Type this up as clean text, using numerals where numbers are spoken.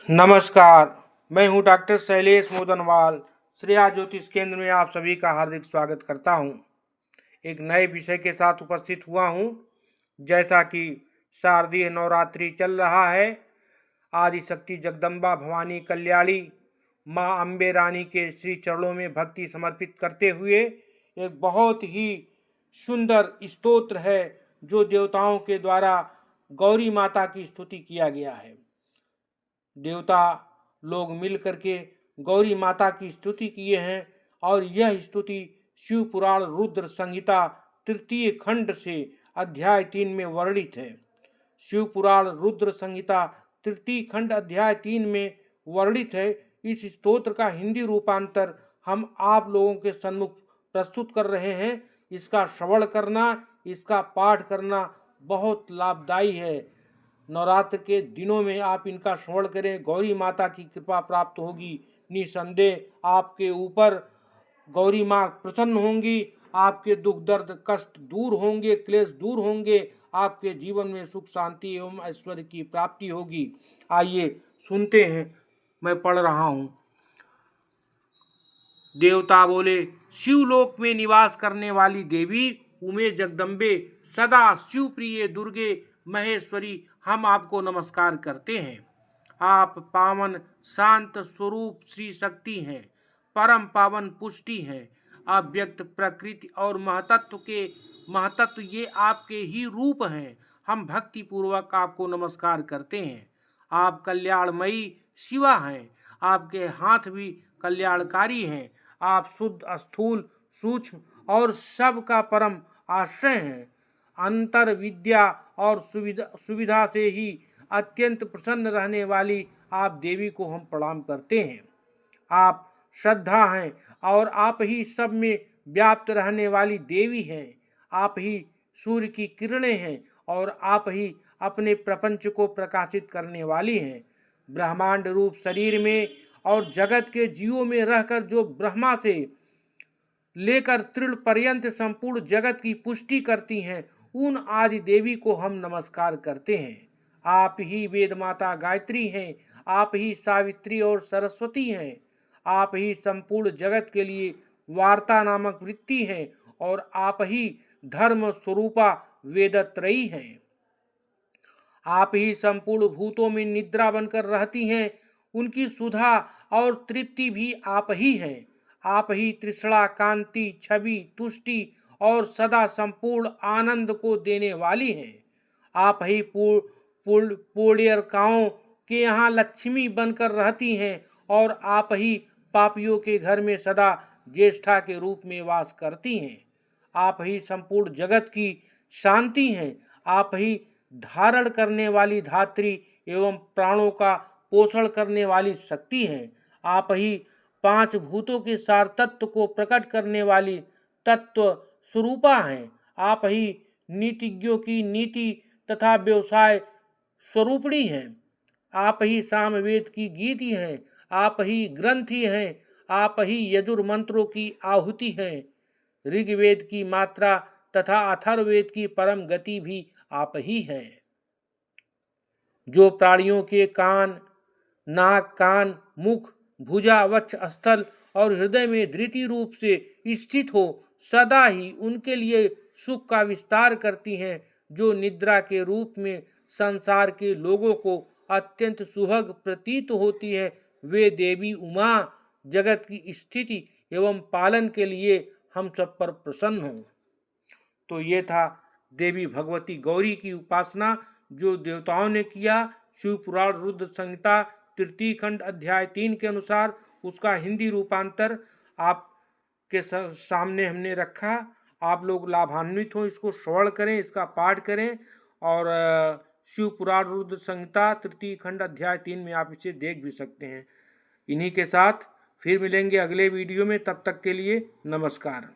नमस्कार, मैं हूं डॉक्टर शैलेश मोदनवाल। श्रेया ज्योतिष केंद्र में आप सभी का हार्दिक स्वागत करता हूं। एक नए विषय के साथ उपस्थित हुआ हूं। जैसा कि शारदीय नवरात्रि चल रहा है, आदिशक्ति जगदम्बा भवानी कल्याणी माँ अम्बे रानी के श्री चरणों में भक्ति समर्पित करते हुए एक बहुत ही सुंदर स्तोत्र है जो देवताओं के द्वारा गौरी माता की स्तुति किया गया है। देवता लोग मिल करके गौरी माता की स्तुति किए हैं और यह स्तुति शिव पुराण रुद्र संहिता तृतीय खंड से अध्याय 3 में वर्णित है। शिव पुराण रुद्र संहिता तृतीय खंड अध्याय 3 में वर्णित है। इस स्तोत्र का हिंदी रूपांतर हम आप लोगों के सम्मुख प्रस्तुत कर रहे हैं। इसका श्रवण करना, इसका पाठ करना बहुत लाभदायी है। नवरात्र के दिनों में आप इनका श्रवण करें, गौरी माता की कृपा प्राप्त होगी। निसंदेह आपके ऊपर गौरी माँ प्रसन्न होंगी, आपके दुख दर्द कष्ट दूर होंगे, क्लेश दूर होंगे, आपके जीवन में सुख शांति एवं ऐश्वर्य की प्राप्ति होगी। आइए सुनते हैं, मैं पढ़ रहा हूँ। देवता बोले, शिवलोक में निवास करने वाली देवी उमे जगदम्बे, सदा शिवप्रिय दुर्गे महेश्वरी, हम आपको नमस्कार करते हैं। आप पावन शांत स्वरूप श्री शक्ति हैं, परम पावन पुष्टि हैं, अव्यक्त प्रकृति और महतत्व ये आपके ही रूप हैं। हम भक्ति पूर्वक आपको नमस्कार करते हैं। आप कल्याणमयी शिवा हैं, आपके हाथ भी कल्याणकारी हैं। आप शुद्ध स्थूल सूक्ष्म और सबका परम आश्रय हैं। अंतर विद्या और सुविधा से ही अत्यंत प्रसन्न रहने वाली आप देवी को हम प्रणाम करते हैं। आप श्रद्धा हैं और आप ही सब में व्याप्त रहने वाली देवी हैं। आप ही सूर्य की किरणें हैं और आप ही अपने प्रपंच को प्रकाशित करने वाली हैं। ब्रह्मांड रूप शरीर में और जगत के जीवों में रहकर जो ब्रह्मा से लेकर तृण पर्यंत संपूर्ण जगत की पुष्टि करती हैं, उन आदि देवी को हम नमस्कार करते हैं। आप ही वेद माता गायत्री हैं, आप ही सावित्री और सरस्वती हैं। आप ही संपूर्ण जगत के लिए वार्ता नामक वृत्ति हैं और आप ही धर्म स्वरूपा वेदत्रयी हैं। आप ही संपूर्ण भूतों में निद्रा बनकर रहती हैं, उनकी सुधा और तृप्ति भी आप ही हैं। आप ही तृष्णा कांति छवि तुष्टि और सदा संपूर्ण आनंद को देने वाली हैं। आप ही पुण्यकाओं के यहाँ लक्ष्मी बनकर रहती हैं और आप ही पापियों के घर में सदा ज्येष्ठा के रूप में वास करती हैं। आप ही संपूर्ण जगत की शांति हैं। आप ही धारण करने वाली धात्री एवं प्राणों का पोषण करने वाली शक्ति हैं। आप ही 5 भूतों के सार तत्व को प्रकट करने वाली तत्व स्वरूपा हैं। आप ही नीतिज्ञों की नीति तथा व्यवसाय स्वरूपणी हैं। आप ही सामवेद की गीति हैं। आप ही ग्रंथि हैं। आप ही यजुर मंत्रों की आहुति हैं। ऋग्वेद की मात्रा तथा अथर्ववेद की परम गति भी आप ही हैं। जो प्राणियों के कान नाक कान मुख भुजा वक्ष स्थल और हृदय में धृति रूप से स्थित हो, सदा ही उनके लिए सुख का विस्तार करती हैं। जो निद्रा के रूप में संसार के लोगों को अत्यंत सुभग प्रतीत होती है, वे देवी उमा जगत की स्थिति एवं पालन के लिए हम सब पर प्रसन्न हों। तो ये था देवी भगवती गौरी की उपासना जो देवताओं ने किया। शिव पुराण रुद्र संहिता तृतीय खंड अध्याय 3 के अनुसार उसका हिंदी रूपांतर आपके सामने हमने रखा। आप लोग लाभान्वित हो, इसको श्रवण करें, इसका पाठ करें और शिव पुराण रुद्र संहिता तृतीय खंड अध्याय 3 में आप इसे देख भी सकते हैं। इन्हीं के साथ फिर मिलेंगे अगले वीडियो में। तब तक के लिए नमस्कार।